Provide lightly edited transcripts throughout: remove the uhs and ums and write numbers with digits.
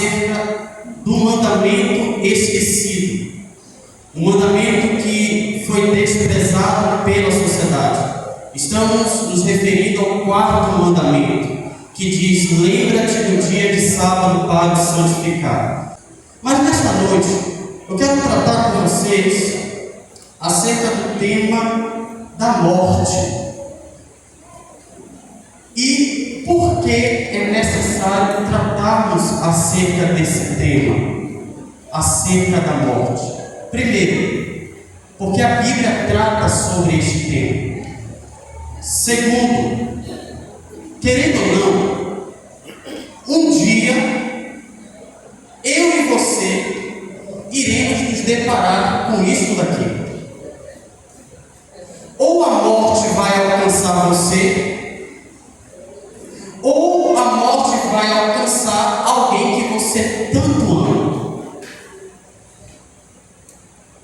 acerca do mandamento esquecido, um mandamento que foi desprezado pela sociedade. Estamos nos referindo ao quarto mandamento, que diz: lembra-te do dia de sábado para o santificar. Mas nesta noite, eu quero tratar com vocês acerca do tema da morte. E por que é necessário tratarmos acerca desse tema, acerca da morte? Primeiro, porque a Bíblia trata sobre este tema. Segundo, querendo ou não, um dia eu e você iremos nos deparar com isso daqui. Ou a morte vai alcançar você, ou a morte vai alcançar alguém que você tanto ama.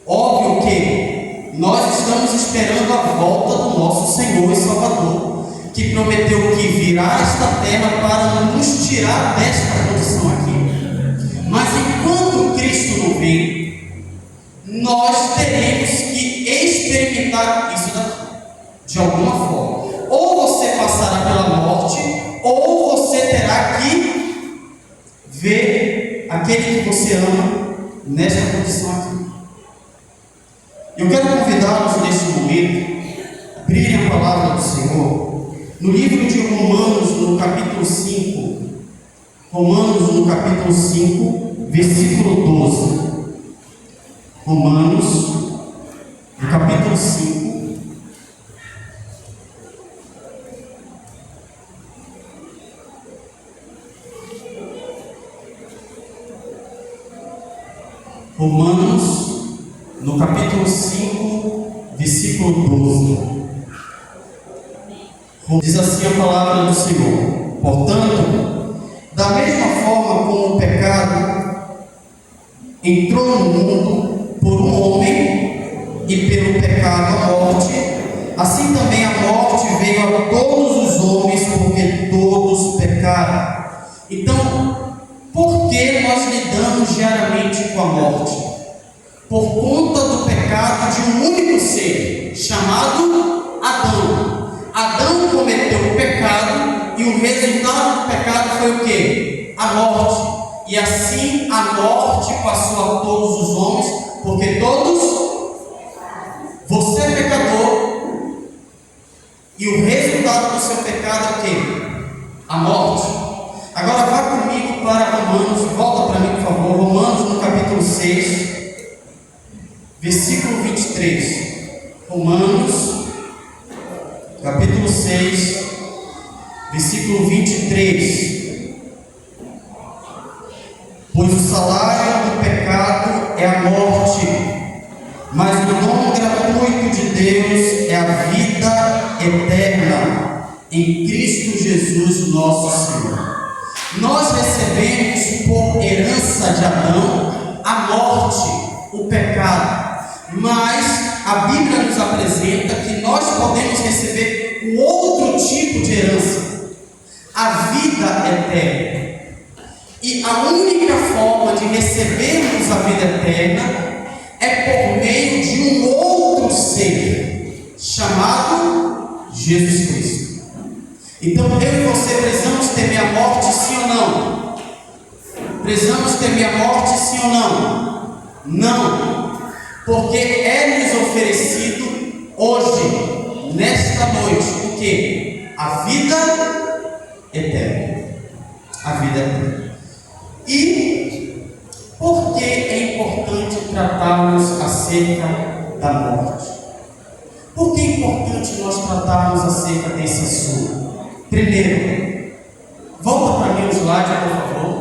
Óbvio que nós estamos esperando a volta do nosso Senhor e Salvador, que prometeu que virá a esta terra para nos tirar desta condição aqui. Mas enquanto Cristo não vem, nós teremos que experimentar isso daqui, de alguma forma. Ou você passará pela morte, ou você terá que ver aquele que você ama nesta condição aqui. Eu quero convidá-los neste momento a abrirem a palavra do Senhor no livro de Romanos, no capítulo 5. Romanos, no capítulo 5, versículo 12. Romanos, no capítulo 5. Romanos, no capítulo 5, versículo 12. Diz assim a palavra do Senhor: portanto, da mesma forma como o pecado entrou no mundo por um homem, e pelo pecado a morte, assim também a morte veio a todos os homens, porque todos pecaram. Então, por que nós lidamos diariamente com a morte? Por conta do pecado de um único ser, chamado Adão. Adão cometeu o pecado, e o resultado do pecado foi o quê? A morte. E assim a morte passou a todos os homens, porque todos... Você é pecador, e o resultado do seu pecado é o quê? A morte. Agora vá comigo para Romanos, volta para mim por favor, Romanos no capítulo 6, versículo 23. Romanos, capítulo 6, versículo 23. Pois o salário do pecado é a morte, mas o dom gratuito de Deus é a vida eterna em Cristo Jesus nosso Senhor. Nós recebemos por herança de Adão a morte, o pecado, mas a Bíblia nos apresenta que nós podemos receber um outro tipo de herança, a vida eterna. E a única forma de recebermos a vida eterna é por meio de um outro ser, chamado Jesus Cristo. Então eu e você precisamos temer a morte, sim ou não? Precisamos temer a morte, sim ou não? Não, porque é-nos oferecido hoje, nesta noite, o que? A vida eterna. A vida eterna. E por que é importante tratarmos acerca da morte? Por que é importante nós tratarmos acerca desse assunto? Primeiro, volta para mim o slide, por favor.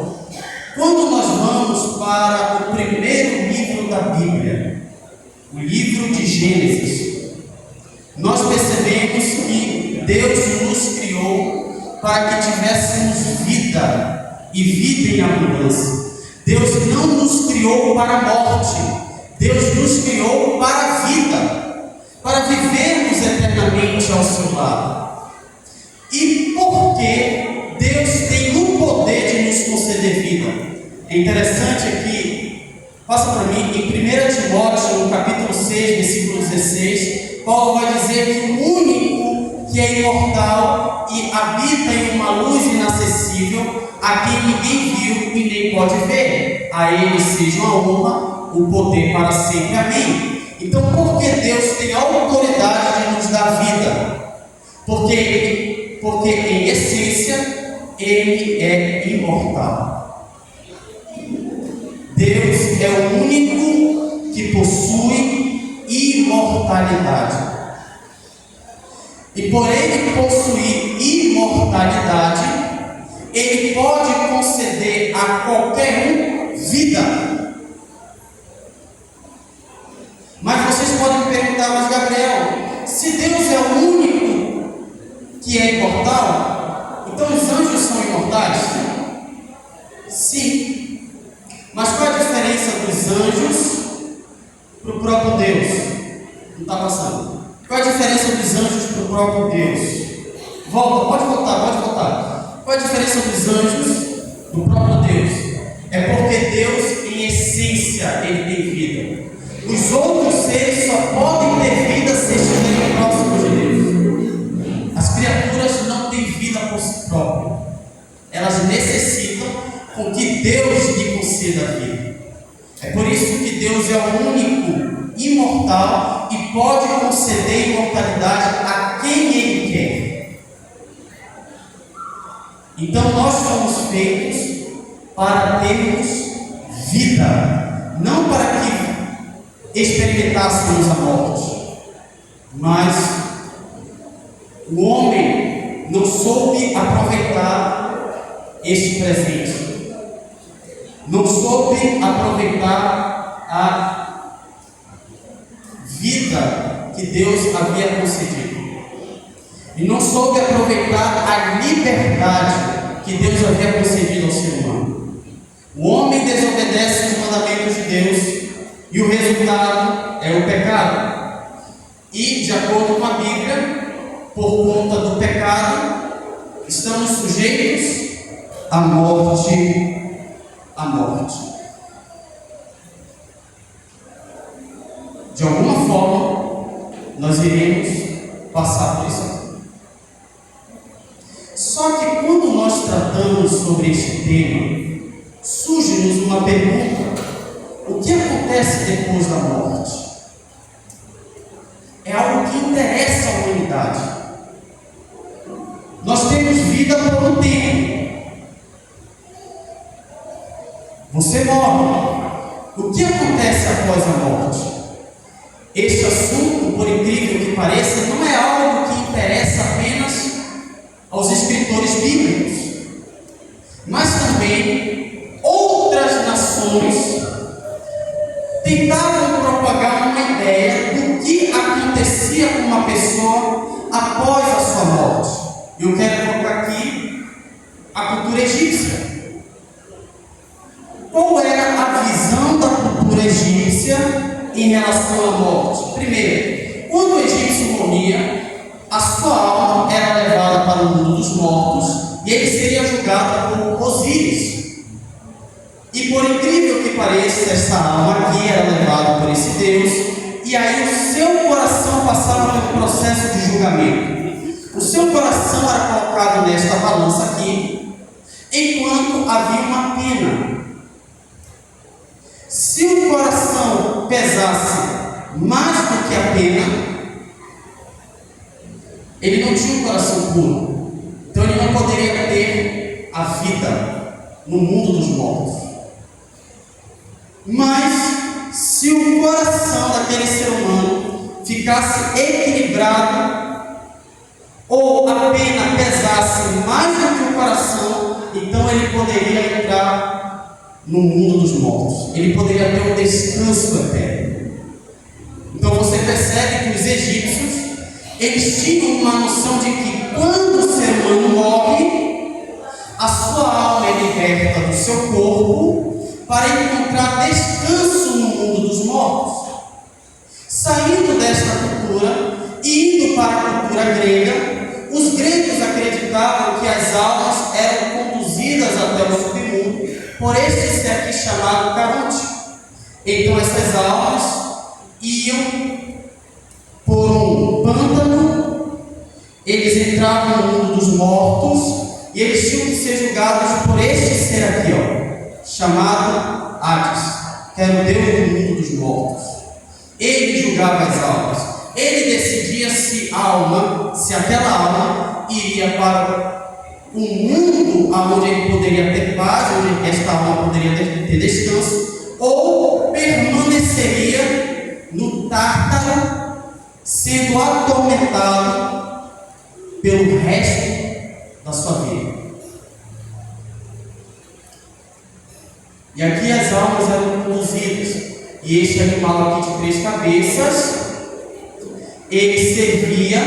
Quando nós vamos para o primeiro livro da Bíblia, o livro de Gênesis, nós percebemos que Deus nos criou para que tivéssemos vida e vida em abundância. Deus não nos criou para a morte, Deus nos criou para a vida, para vivermos eternamente ao seu lado. E por que Deus tem o poder de nos conceder vida? É interessante aqui, passa para mim, em 1 Timóteo, no capítulo 6, versículo 16, Paulo vai dizer que o único que é imortal e habita em uma luz inacessível, a quem ninguém viu e nem pode ver, a ele seja a honra, o poder para sempre. Amém. Então, por que Deus tem a autoridade de nos dar vida? Porque em essência, Ele é imortal. Deus é o único que possui imortalidade. E por Ele possuir imortalidade, Ele pode conceder a qualquer um vida. Mas vocês podem me perguntar, mas Gabriel, se Deus é o único que é imortal, então os anjos são imortais? Sim. Mas qual é a diferença dos anjos para o próprio Deus? Não está passando. Qual é a diferença dos anjos para o próprio Deus? Volta, pode voltar. Qual é a diferença dos anjos do próprio Deus? É porque Deus, em essência, Ele tem vida. Os outros seres só podem ter vida se estiverem próximos de Deus. As criaturas não têm vida por si próprias. Elas necessitam com que Deus lhe conceda a vida. É por isso que Deus é o único imortal e pode conceder imortalidade a quem Ele quer. Então nós fomos feitos para termos vida, não para que experimentássemos a morte. Mas o homem não soube aproveitar este presente, não soube aproveitar a vida que Deus havia concedido, e não soube aproveitar a liberdade que Deus havia concedido ao ser humano. O homem desobedece os mandamentos de Deus, e o resultado é o pecado. E, de acordo com a Bíblia, por conta do pecado, estamos sujeitos à morte. À morte. De alguma forma, nós iremos passar por isso. Só que quando nós tratamos sobre este tema, surge-nos uma pergunta: o que acontece depois da morte? É algo que interessa a humanidade. Nós temos vida por um tempo. Você morre. O que acontece após a morte? Este assunto, por incrível que pareça, não é algo que interessa apenas aos escritores bíblicos, mas também outras nações tentavam propagar uma ideia do que acontecia com uma pessoa após a sua morte. Eu quero colocar aqui a cultura egípcia. Qual era a visão da cultura egípcia em relação à morte? Primeiro, quando o egípcio morria, a sua alma era levada para o mundo dos mortos e ele seria julgado por Osíris. E por incrível que pareça, essa alma aqui era levada por esse Deus, e aí o seu coração passava pelo processo de julgamento. O seu coração era colocado nesta balança aqui, enquanto havia uma pena. Se o coração pesasse mais do que a pena, ele não tinha um coração puro, então ele não poderia ter a vida no mundo dos mortos. Mas se o coração daquele ser humano ficasse equilibrado, ou a pena pesasse mais do que o coração, então ele poderia entrar no mundo dos mortos, ele poderia ter um descanso eterno. Então você percebe que os egípcios, eles tinham uma noção de que quando o ser humano morre, a sua alma é liberta do seu corpo para encontrar descanso no mundo dos mortos. Saindo desta cultura e indo para a cultura grega, os gregos acreditavam que as almas eram conduzidas até o submundo por este ser aqui chamado Caronte. Então essas almas iam por um pântano, eles entravam no mundo dos mortos e eles tinham que ser julgados por este ser aqui, chamado Hades, que era o Deus do mundo dos mortos. Ele julgava as almas, ele decidia se aquela alma iria para um mundo onde ele poderia ter paz, onde esta alma poderia ter descanso, ou permaneceria no Tártaro, sendo atormentado pelo resto da sua vida. E aqui as almas eram conduzidas, e este animal aqui de 3 cabeças, ele servia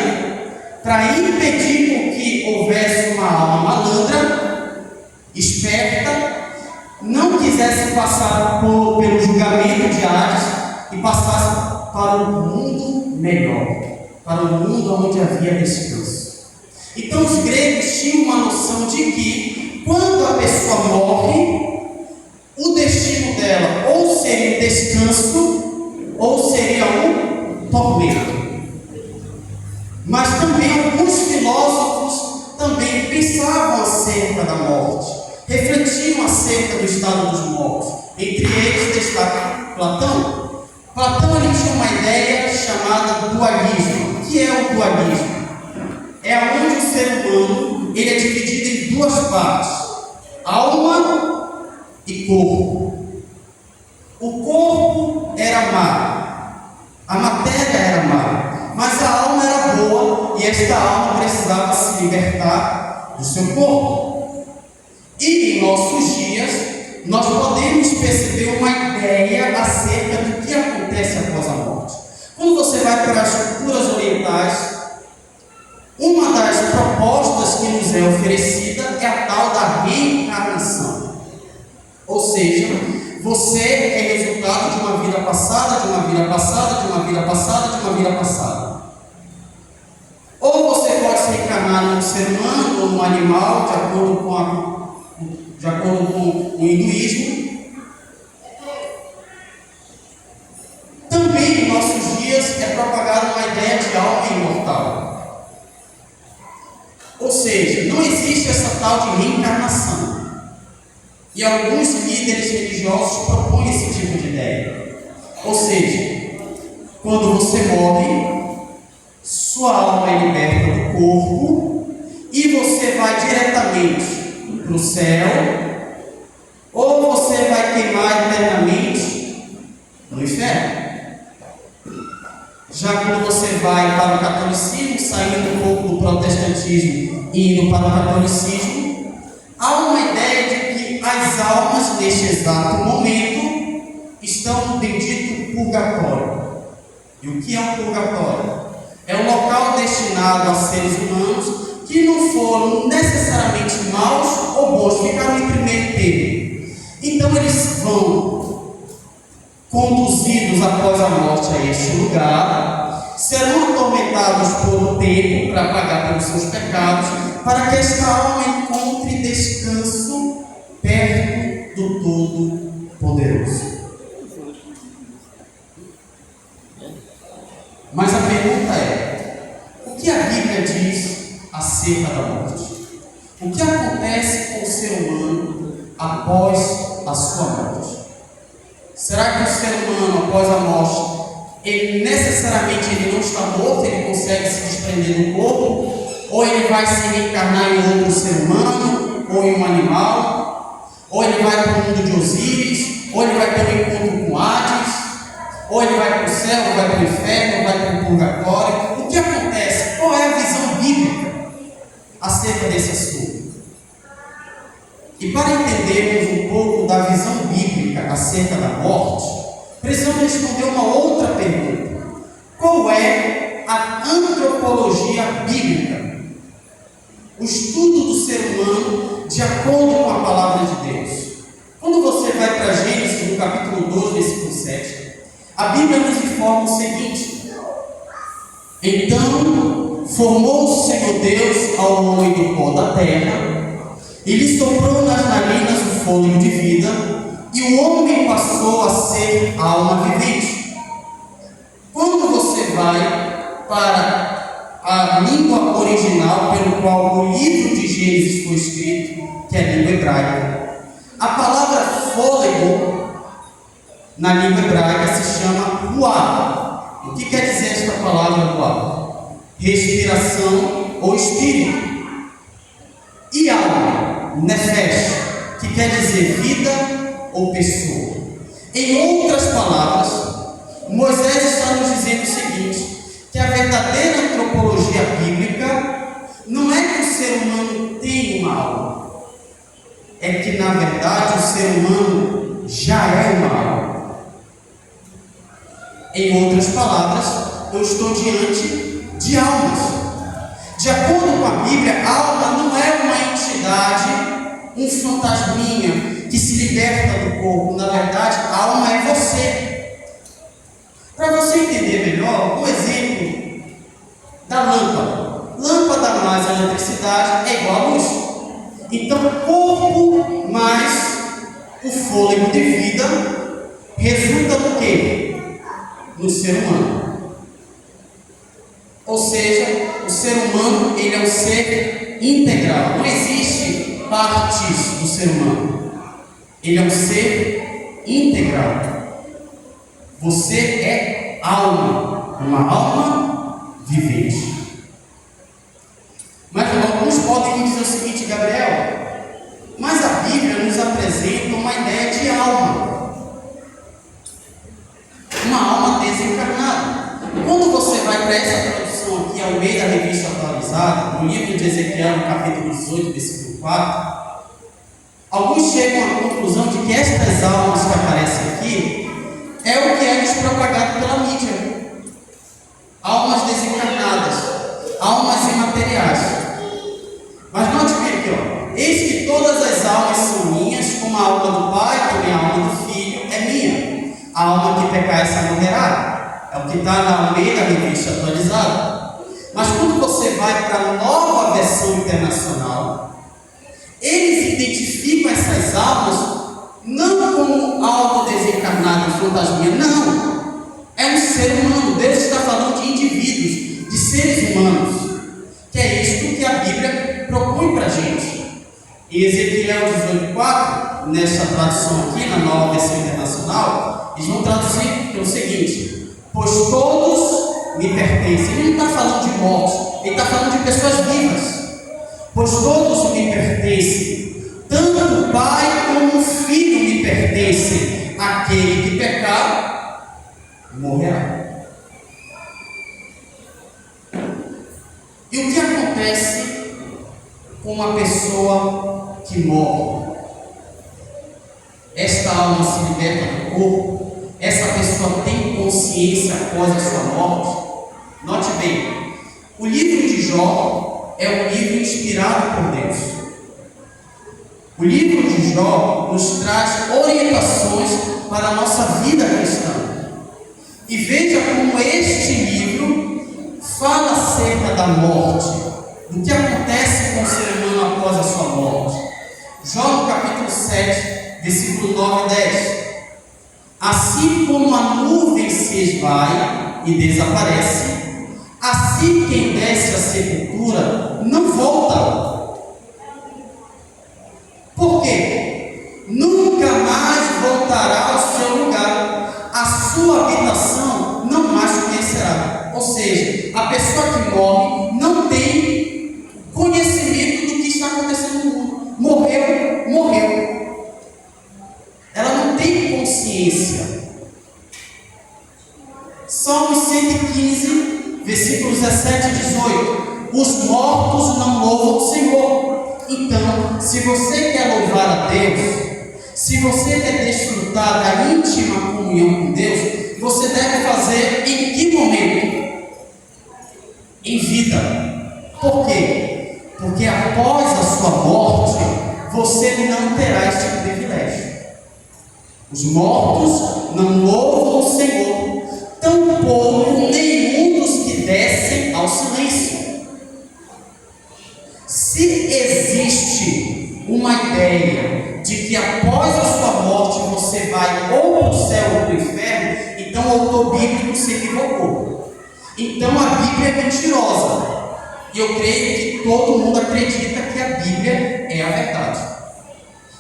para impedir que houvesse uma alma malandra, esperta, não quisesse passar pelo julgamento de Hades e passasse para um mundo melhor, para um mundo onde havia descanso. Então os gregos tinham uma noção de que quando a pessoa morre, o destino dela ou seria descanso ou seria um tormento. Mas também alguns filósofos também pensavam acerca da morte, refletiam acerca do estado dos mortos. Entre eles destaca Platão. Platão ele tinha uma ideia chamada dualismo. O que é o dualismo? É onde o ser humano ele é dividido em 2 partes: alma e corpo. O corpo era má, a matéria era má, mas a alma era boa e esta alma precisava se libertar do seu corpo. E em nossos dias nós podemos perceber uma ideia acerca do que acontece após a morte. Quando você vai para as culturas orientais, uma das propostas que nos é oferecida é a tal da reencarnação. Ou seja, você é resultado de uma vida passada, de uma vida passada, de uma vida passada, de uma vida passada. Ou você pode se reencarnar num ser humano ou num animal, de acordo com o hinduísmo. Também em nossos dias é propagada uma ideia de alma imortal. Ou seja, não existe essa tal de reencarnação. E alguns líderes religiosos propõem esse tipo de ideia. Ou seja, quando você morre, sua alma é liberta do corpo e você vai diretamente para o céu, ou você vai queimar eternamente no inferno. Já quando você vai para o catolicismo, saindo um pouco do protestantismo e indo para o catolicismo, há uma ideia de que as almas neste exato momento estão no bendito purgatório. E o que é o purgatório? É um local destinado a seres humanos que não foram necessariamente maus ou bons, ficaram em primeiro termo. Então eles vão conduzidos após a morte a este lugar, serão atormentados por um tempo para pagar pelos seus pecados, para que esta alma encontre descanso perto do Todo-Poderoso. Mas a pergunta é: o que a Bíblia diz acerca da morte? O que acontece com o ser humano após a sua morte? Será que o ser humano, após a morte, ele necessariamente não está morto, ele consegue se desprender do corpo? Ou ele vai se reencarnar em outro ser humano, ou em um animal? Ou ele vai para o mundo de Osíris? Ou ele vai ter um encontro com Hades? Ou ele vai para o céu, ou vai para o inferno, ou vai para o purgatório? O que acontece? Qual é a visão bíblica acerca desse assunto? E para entendermos um pouco da visão bíblica acerca da morte, precisamos responder uma outra pergunta: qual é a antropologia bíblica? O estudo do ser humano de acordo com a palavra de Deus. Quando você vai para Gênesis, no capítulo 2, versículo 7, a Bíblia nos informa o seguinte: então formou o Senhor Deus ao homem do pó da terra, e lhe soprou nas narinas o fôlego de vida, e o homem passou a ser alma vivente. Quando você vai para a língua original pelo qual o livro de Gênesis foi escrito, que é a língua hebraica, a palavra fôlego na língua hebraica se chama ruá. O que quer dizer esta palavra ruá? Respiração ou espírito. E alma, nefesh, que quer dizer vida ou pessoa. Em outras palavras, Moisés está nos dizendo o seguinte, que a verdadeira antropologia bíblica não é que o ser humano tem uma alma, é que na verdade o ser humano já é uma alma. Em outras palavras, eu estou diante de almas. De acordo com a Bíblia, a alma não é uma entidade, um fantasminha que se liberta do corpo. Na verdade, a alma é você. Para você entender melhor, um exemplo da lâmpada. Lâmpada mais a eletricidade é igual a luz. Então, corpo mais o fôlego de vida resulta do quê? No ser humano. Ou seja, o ser humano, ele é um ser integral. Não existe partes do ser humano. Ele é um ser integral. Você é alma, uma alma vivente. Mas alguns podem me dizer o seguinte, Gabriel, mas a Bíblia nos apresenta uma ideia de alma. Uma alma desencarnada. Quando você vai para essa tradução aqui, ao meio da revista atualizada, no livro de Ezequiel, no capítulo 18, versículo 4, alguns chegam à conclusão de que estas almas que aparecem aqui é o que é nos propagado pela mídia. Almas desencarnadas, almas imateriais. Mas note bem aqui, ó. Eis que todas as almas são minhas, como a alma do Pai, também a alma do Filho é minha. A alma que pecar, essa morrerá. É o que está na Almeida Revista Atualizada. Mas quando você vai para a nova versão internacional, eles identificam essas almas não como algo desencarnado, fantasminha, não. É um ser humano. Deus está falando de indivíduos, de seres humanos, que é isto que a Bíblia propõe para a gente. Em Ezequiel 18,4, nessa tradução aqui, na nova versão internacional, eles vão traduzir pelo seguinte: pois todos me pertencem. Ele não está falando de mortos, ele está falando de pessoas vivas. Pois todos me pertencem, tanto o Pai como o Filho me pertencem. Aquele que pecar, morrerá. E o que acontece com uma pessoa que morre? Esta alma se liberta do corpo. Essa pessoa tem consciência após a sua morte? Note bem, o livro de Jó é um livro inspirado por Deus. O livro de Jó nos traz orientações para a nossa vida cristã. E veja como este livro fala acerca da morte, do que acontece com o ser humano após a sua morte. Jó no capítulo 7, versículo 9 e 10. Assim como a nuvem se esvai e desaparece, assim quem desce à sepultura não volta. Por quê? Nunca mais voltará ao seu lugar, a sua habitação não mais conhecerá. Ou seja, a pessoa que morre não tem conhecimento do que está acontecendo no mundo. Morreu, morreu. Ela não tem consciência. Salmos 115, versículos 17 e 18. Os mortos não louvam o Senhor. Então, se você quer louvar a Deus, se você quer desfrutar da íntima comunhão com Deus, você deve fazer em que momento? Em vida. Por quê? Porque após a sua morte, você não terá este privilégio. Os mortos não louvam o Senhor, tampouco nenhum dos que descem ao silêncio. Se existe uma ideia de que que após a sua morte você vai ou para o céu ou para o inferno, então o autor bíblico se equivocou. Então a Bíblia é mentirosa. E eu creio que todo mundo acredita que a Bíblia é a verdade.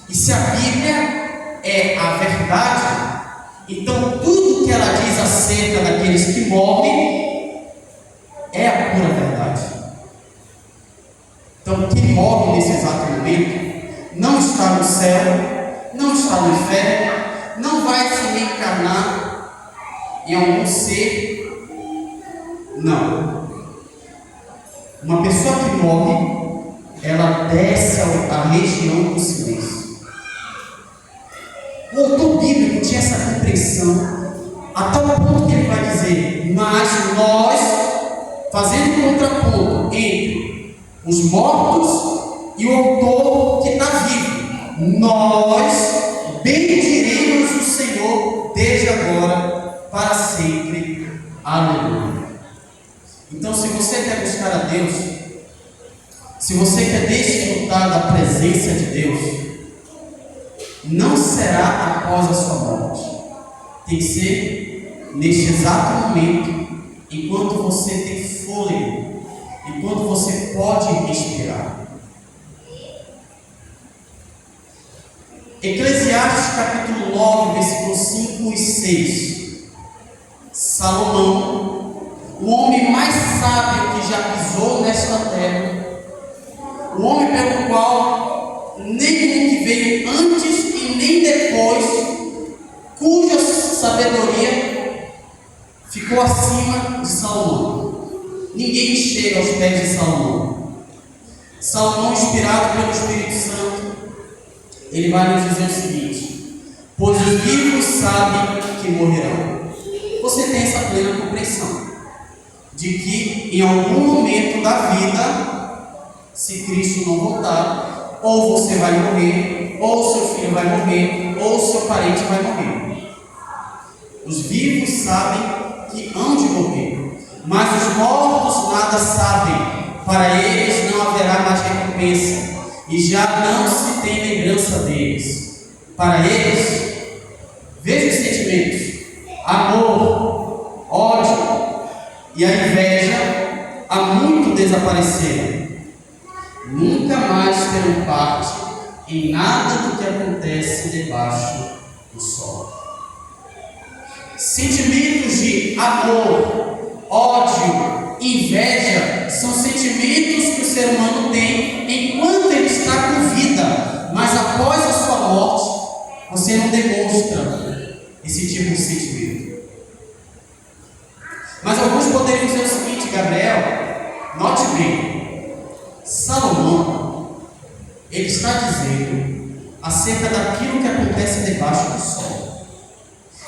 E se a Bíblia é a verdade, então tudo que ela diz acerca daqueles que morrem é a pura verdade. Então quem morre nesse exato momento não está no céu, não está no inferno, não vai se reencarnar em algum ser. Não. Uma pessoa que morre, ela desce à região do silêncio. O autor bíblico tinha essa compreensão, a tal ponto que ele vai dizer: mas nós, fazendo um contraponto entre os mortos e o autor que está vivo, nós bendiremos o Senhor desde agora para sempre. Aleluia. Então, se você quer buscar a Deus, se você quer desfrutar da presença de Deus, não será após a sua morte. Tem que ser neste exato momento, enquanto você tem fôlego, enquanto você pode respirar. Eclesiastes capítulo 9, versículos 5 e 6. Salomão, o homem mais sábio que já pisou nesta terra, o homem pelo qual nenhum que veio antes e nem depois, cuja sabedoria ficou acima de Salomão. Ninguém chega aos pés de Salomão. Salomão, inspirado pelo Espírito Santo, ele vai nos dizer o seguinte: pois os vivos sabem que morrerão. Você tem essa plena compreensão de que em algum momento da vida, se Cristo não voltar, ou você vai morrer, ou seu filho vai morrer, ou seu parente vai morrer. Os vivos sabem que hão de morrer, mas os mortos nada sabem. Para eles não haverá mais recompensa, e já não se tem lembrança deles. Para eles, veja os sentimentos: amor, ódio e a inveja há muito desapareceram. Nunca mais terão parte em nada do que acontece debaixo do sol. Sentimentos de amor, ódio, inveja são sentimentos que o ser humano tem enquanto ele está com vida, mas após a sua morte você não demonstra esse tipo de sentimento. Mas alguns poderiam dizer o seguinte: Gabriel, note bem, Salomão, ele está dizendo acerca daquilo que acontece debaixo do sol.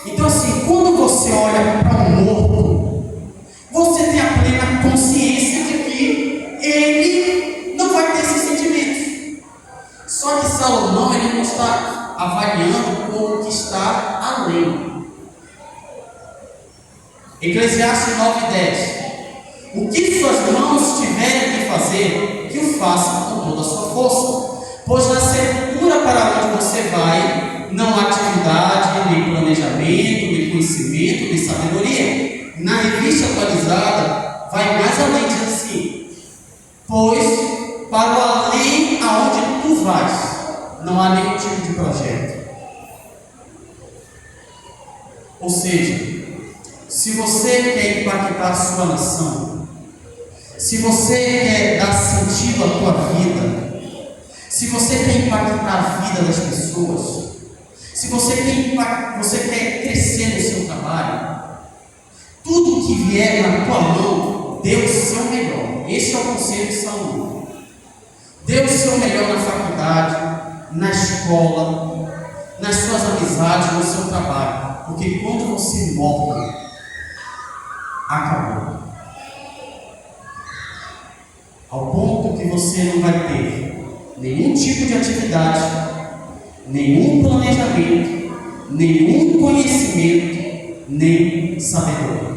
Então assim, quando você olha para um morto, você tem a plena consciência de que ele não vai ter esses sentimentos. Só que Salomão, ele não está avaliando com o que está além. Eclesiastes 9:10. O que suas mãos tiverem que fazer, que o façam com toda a sua força, pois na sepultura para onde você vai, não há atividade, nem planejamento, nem conhecimento, nem sabedoria. Na revista atualizada, vai mais além, diz assim: pois para o além aonde tu vais, não há nenhum tipo de projeto. Ou seja, se você quer impactar a sua nação, se você quer dar sentido à tua vida, se você quer impactar a vida das pessoas, se você quer crescer no seu trabalho, tudo que vier na tua mão, dê o seu melhor. Esse é o conselho de Salomão. Dê o seu melhor na faculdade, na escola, nas suas amizades, no seu trabalho, porque quando você morre, acabou. Ao ponto que você não vai ter nenhum tipo de atividade, nenhum planejamento, nenhum conhecimento, nem sabedoria.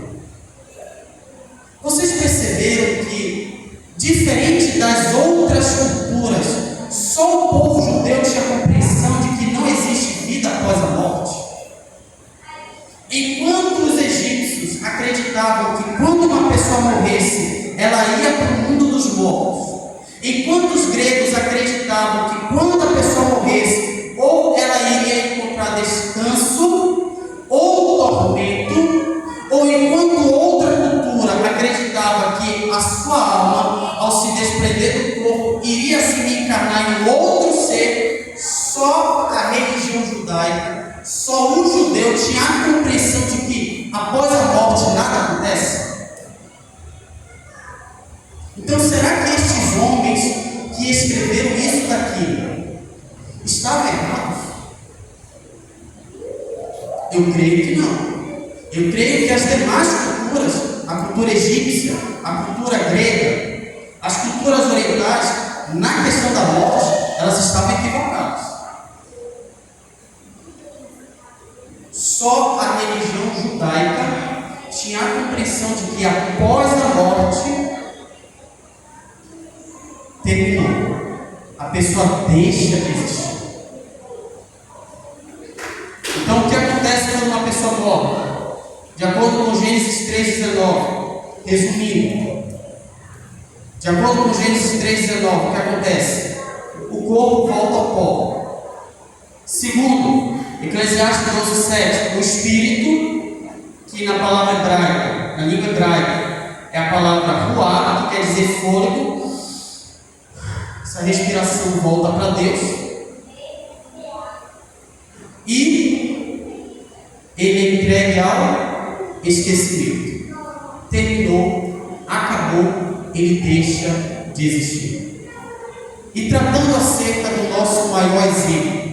Vocês perceberam que, diferente das outras culturas, só o povo judeu tinha a compreensão de que não ela ia para o mundo dos mortos. Enquanto os gregos acreditavam que quando a pessoa morresse, ou ela iria encontrar descanso, ou tormento, ou enquanto outra cultura acreditava que a sua alma, ao se desprender do corpo, iria se reencarnar em outro ser, só a religião judaica, só o judeu tinha a compreensão de que após a morte nada acontece. Então, será que estes homens que escreveram isso daqui estavam errados? Eu creio que não. Eu creio que as demais culturas, a cultura egípcia, a cultura grega, as culturas orientais, na questão da morte, elas estavam equivocadas. Só a religião judaica tinha a compreensão de que após a morte terminou. A pessoa deixa de existir. Então, o que acontece quando uma pessoa morre? De acordo com Gênesis 3,19, resumindo, de acordo com Gênesis 3,19, o que acontece? O corpo volta ao pó. Segundo, Eclesiastes 12,7, o espírito, que na palavra hebraica, na língua hebraica, é a palavra ruá, que quer dizer fôlego. Essa respiração volta para Deus. E ele é entregue ao esquecimento. Terminou, acabou, ele deixa de existir. E tratando acerca do nosso maior exemplo,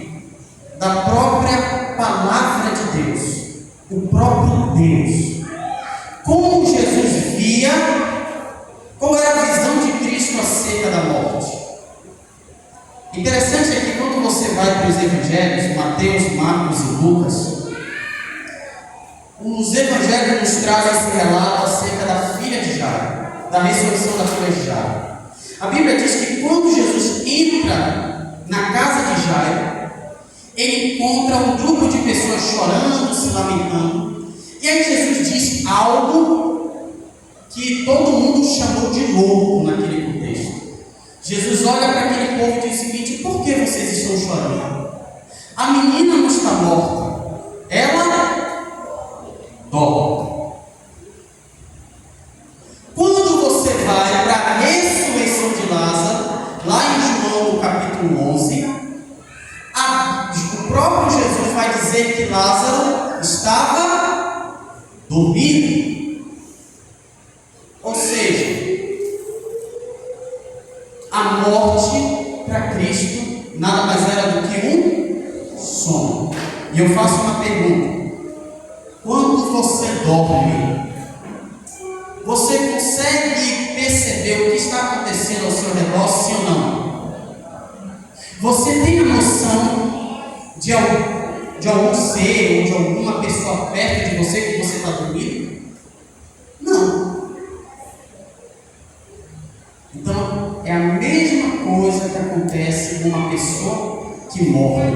da própria palavra de Deus, o próprio Deus, como Jesus via, qual era a visão de Cristo acerca da morte. Interessante é que quando você vai para os evangelhos, Mateus, Marcos e Lucas, os evangelhos nos trazem esse relato acerca da filha de Jairo, da ressurreição da filha de Jairo. A Bíblia diz que quando Jesus entra na casa de Jairo, ele encontra um grupo de pessoas chorando, se lamentando, e aí Jesus diz algo que todo mundo chamou de louco naquele contexto. Jesus olha para aquele povo e diz o seguinte: por que vocês estão chorando? A menina não está morta, ela dorme. Quando você vai para a ressurreição de Lázaro, lá em João no capítulo 11, o próprio Jesus vai dizer que Lázaro estava dormindo. Ou seja, a morte para Cristo nada mais era do que um sono. E eu faço uma pergunta: quando você dorme, você consegue perceber o que está acontecendo ao seu redor, sim ou não? Você tem a noção de algum ser ou de alguma pessoa perto de você que você está dormindo? Não. Então, é a mesma coisa que acontece com uma pessoa que morre.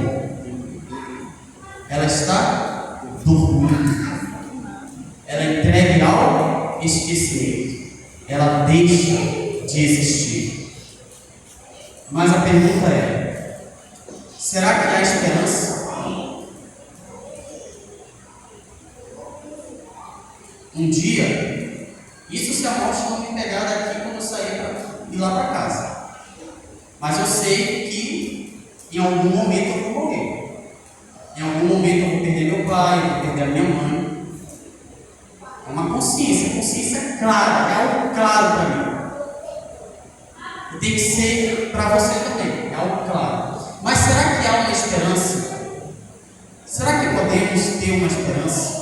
Ela está dormindo. Ela é entregue ao esquecimento. Ela deixa de existir. Mas a pergunta é: será que há esperança? Um dia, isso se a morte não me pegar daqui quando eu sair para ir lá para casa. Mas eu sei que em algum momento eu vou morrer. Em algum momento eu vou perder meu pai, eu vou perder a minha mãe. É uma consciência clara, é algo claro para mim. E tem que ser para você também, é algo claro. Mas será que há uma esperança? Será que podemos ter uma esperança?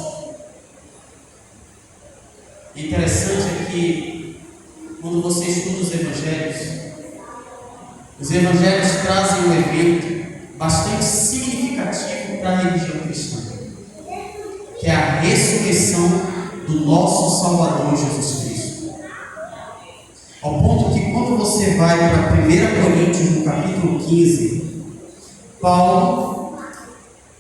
O interessante é que quando você estuda os evangelhos trazem um evento bastante significativo para a religião cristã, que é a ressurreição do nosso Salvador Jesus Cristo. Ao ponto que quando você vai para 1 Coríntios, no capítulo 15, Paulo,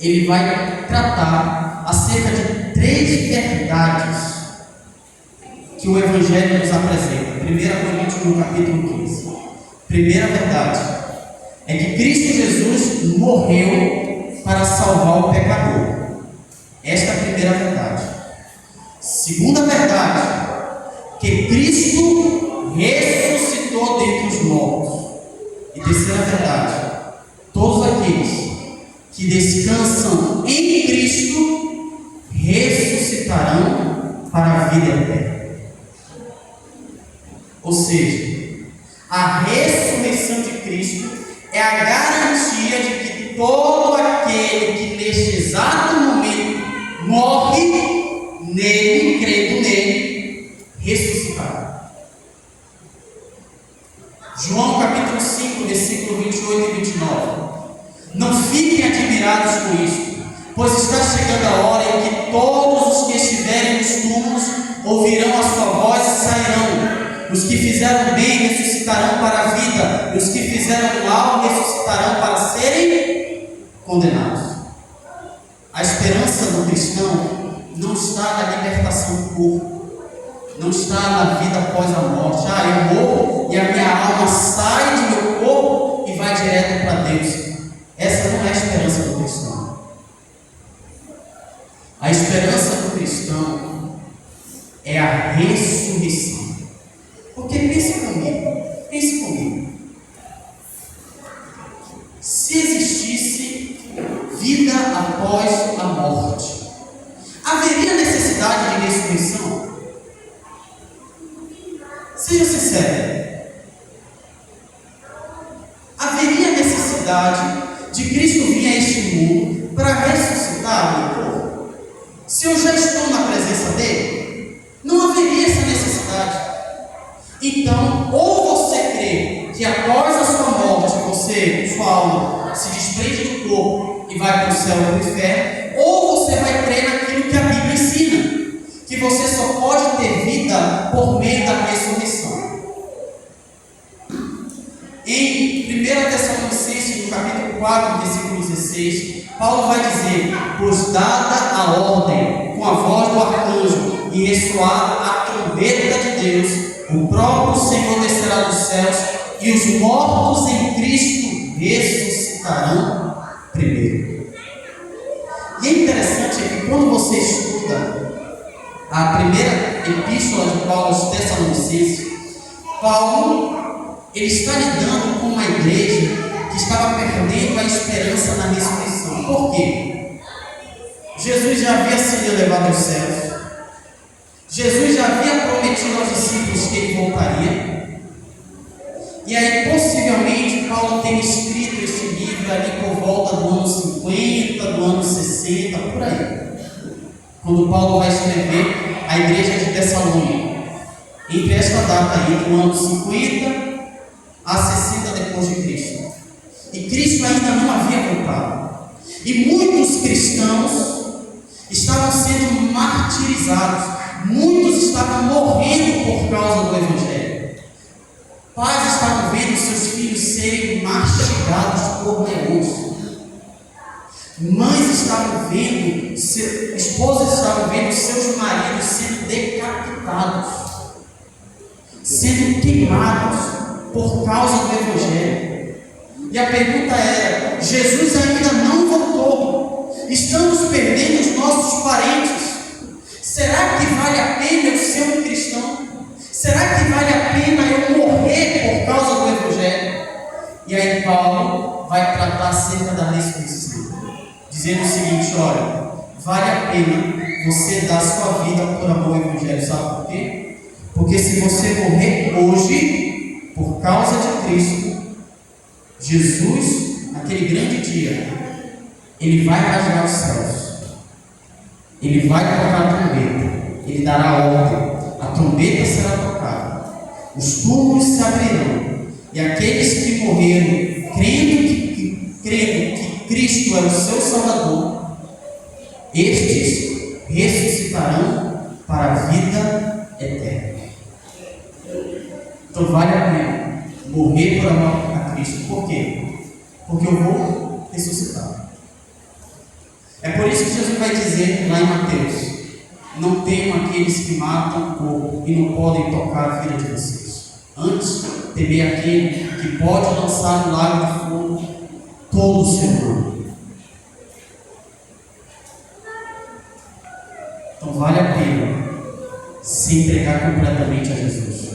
ele vai tratar acerca de 3 verdades que o Evangelho nos apresenta. Coríntios, no capítulo 15. Primeira verdade é que Cristo Jesus morreu para salvar o pecador. Esta é a primeira verdade. Segunda verdade, que Cristo ressuscitou dentre os mortos. E terceira verdade, todos aqueles que descansam em Cristo ressuscitarão para a vida eterna. Ou seja, a ressurreição de Cristo é a garantia de que todo aquele que neste exato momento morre nele, crendo nele, ressuscitará. João capítulo 5, versículo 28 e 29. Não fiquem admirados com isto, pois está chegando a hora em que todos os que estiverem nos túmulos ouvirão a sua voz e sairão. Os que fizeram bem ressuscitarão para a vida, e os que fizeram mal ressuscitarão para serem condenados. A esperança do cristão não está na libertação do corpo, não está na vida após a morte. Eu morro e a minha alma sai do meu corpo e vai direto para Deus. Essa não é a esperança do cristão. A esperança do cristão é a ressurreição. Porque pense comigo. Se existisse vida após a morte, haveria necessidade de ressurreição? Seja sincero. Haveria necessidade de Cristo vir a este mundo para ressuscitar o corpo? Se eu já estou na presença dele, não haveria essa necessidade. Então, ou você crê que após a sua morte, sua alma se desprende do corpo e vai para o céu ou para o inferno, ou você vai crer naquilo que a Bíblia ensina, que você só pode ter vida por meio da ressurreição. Em 1 Tessalonicenses, no capítulo 4, versículo 16, Paulo vai dizer: pois dada a ordem com a voz do arcanjo e ressoar a trombeta de Deus, o próprio Senhor descerá dos céus, e os mortos em Cristo ressuscitarão primeiro. E é interessante que quando você estuda a primeira epístola de Paulo aos Tessalonicenses, Paulo ele está lidando com uma igreja que estava perdendo a esperança na ressurreição. Por quê? Jesus já havia sido elevado aos céus. Jesus já havia prometido aos discípulos que ele voltaria. E aí, possivelmente, Paulo tem escrito este livro ali por volta do ano 50, do ano 60, por aí. Quando Paulo vai escrever a igreja de Tessalônica. Entre esta data aí, do ano 50 a 60 depois de Cristo. E Cristo ainda não havia voltado. E muitos cristãos estavam sendo martirizados. Muitos estavam morrendo por causa do Evangelho. Pais estavam vendo seus filhos serem mastigados por leões. Mães estavam vendo, esposas estavam vendo seus maridos sendo decapitados, sendo queimados por causa do Evangelho. E a pergunta era: Jesus ainda não voltou. Estamos perdendo os nossos parentes. Será que vale a pena eu ser um cristão? Será que vale a pena eu morrer por causa do Evangelho? E aí Paulo vai tratar acerca da ressurreição, dizendo o seguinte: olha, vale a pena você dar sua vida por amor ao Evangelho. Sabe por quê? Porque se você morrer hoje por causa de Cristo, Jesus, naquele grande dia, ele vai rasgar os céus. Ele vai tocar a trombeta, ele dará ordem, a trombeta será tocada, os túmulos se abrirão, e aqueles que morreram crendo que Cristo é o seu Salvador, estes ressuscitarão para a vida eterna. Então vale a pena morrer por amor a Cristo. Por quê? Porque eu vou ressuscitar. É por isso que Jesus vai dizer lá em Mateus: não temam aqueles que matam o corpo e não podem tocar a vida de vocês. Antes, temer aquele que pode lançar no lago de fogo todo o ser humano. Então vale a pena se entregar completamente a Jesus.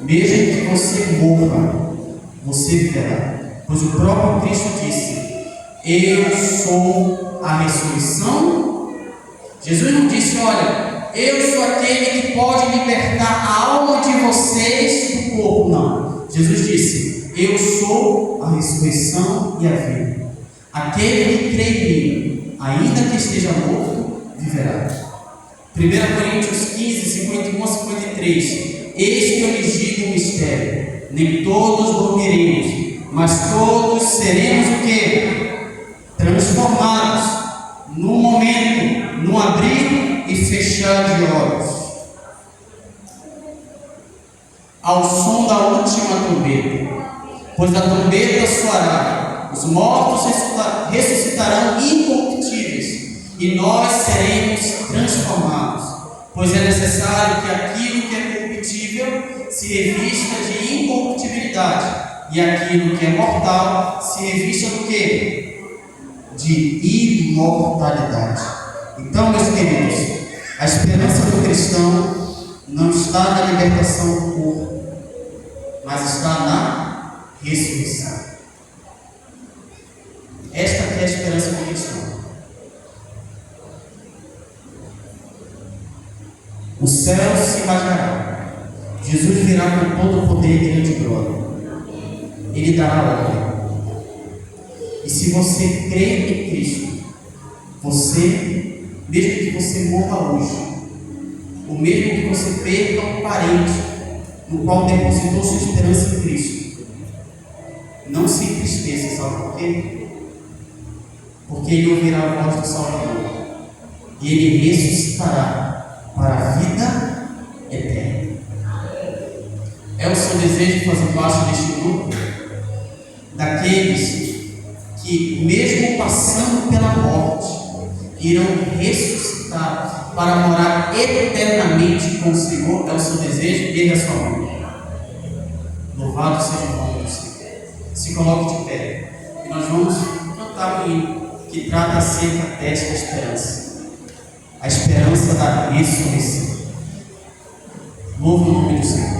Mesmo que você morra, você viverá. Pois o próprio Cristo disse: eu sou a ressurreição. Jesus não disse: olha, eu sou aquele que pode libertar a alma de vocês do corpo. Não. Jesus disse: eu sou a ressurreição e a vida. Aquele que crê em mim, ainda que esteja morto, viverá. 1 Coríntios 15, 51 a 53. Eis que eu lhes digo um mistério: nem todos dormiremos, mas todos seremos o quê? Transformados, num momento, num abrir e fechar de olhos, ao som da última trombeta. Pois a trombeta soará, os mortos ressuscitarão incorruptíveis, e nós seremos transformados. Pois é necessário que aquilo que é corruptível se revista de incorruptibilidade, e aquilo que é mortal se revista do quê? De imortalidade. Então, meus queridos, a esperança do cristão não está na libertação do corpo, mas está na ressurreição. Esta é a esperança do cristão. O céu se rasgará, Jesus virá com todo o poder e grande glória. Ele dará ordem. E se você crê em Cristo, você, mesmo que você morra hoje, ou mesmo que você perca um parente no qual depositou sua esperança em Cristo, não se entristeça, sabe por quê? Porque ele ouvirá a voz do Salvador e ele ressuscitará para a vida eterna. É o seu desejo de fazer parte deste grupo? Daqueles que, mesmo passando pela morte, irão ressuscitar para morar eternamente com o Senhor? É o seu desejo? Dê a sua mão. Louvado seja o nome do Senhor. Se coloque de pé e nós vamos cantar um hino que trata acerca desta esperança, a esperança da ressurreição. Louve o nome do Senhor.